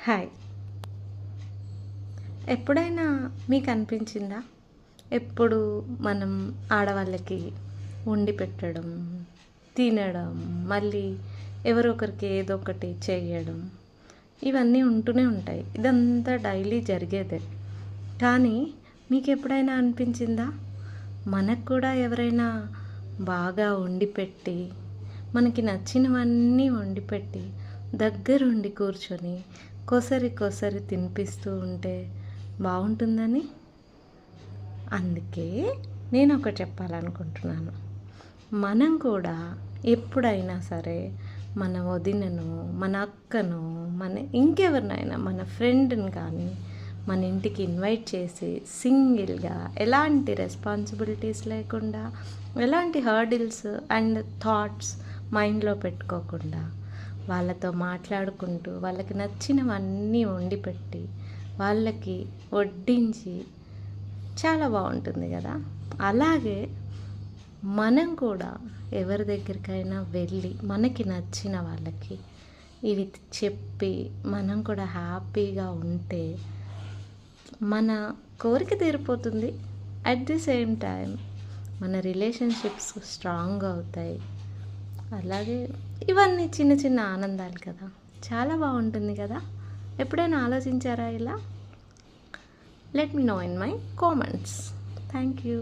Hi. ఎప్పుడైనా మీకు అనిపించిందా? ఎప్పుడు మనం ఆడవాళ్ళకి వండి పెట్టడం, తినడం, మళ్ళీ ఎవరో ఒకరికి ఏదో ఒకటి చేయడం, ఇవన్నీ ఉంటూనే ఉంటాయి. ఇదంతా డైలీ జరిగేదే. కానీ మీకు ఎప్పుడైనా అనిపించిందా? మనకు కూడా ఎవరైనా బాగా వండి పెట్టి, మనకి నచ్చినవన్నీ వండి పెట్టి, దగ్గరుండి కూర్చొని కొసరి కొసరి తినిపిస్తూ ఉంటే బాగుంటుందని. అందుకే నేను ఒకటి చెప్పాలనుకుంటున్నాను. మనం కూడా ఎప్పుడైనా సరే మన వదినను, మన అక్కను, మన ఇంకెవరినైనా మన ఫ్రెండ్ని కానీ మన ఇంటికి ఇన్వైట్ చేసి సింగిల్గా ఎలాంటి రెస్పాన్సిబిలిటీస్ లేకుండా, ఎలాంటి హర్డిల్స్ అండ్ థాట్స్ మైండ్లో పెట్టుకోకుండా వాళ్ళతో మాట్లాడుకుంటూ వాళ్ళకి నచ్చినవన్నీ వండి పెట్టి వాళ్ళకి వడ్డించి చాలా బాగుంటుంది కదా. అలాగే మనం కూడా ఎవరి దగ్గరికైనా వెళ్ళి మనకి నచ్చిన వాళ్ళకి ఇవి చెప్పి మనం కూడా హ్యాపీగా ఉంటే మన కోరిక తీరిపోతుంది. అట్ ది సేమ్ టైం మన రిలేషన్షిప్స్ స్ట్రాంగ్ అవుతాయి. అలాగే ఇవన్నీ చిన్న చిన్న ఆనందాలు కదా, చాలా బాగుంటుంది కదా. ఎప్పుడైనా ఆలోచించారా ఇలా? Let me know in my comments. Thank you.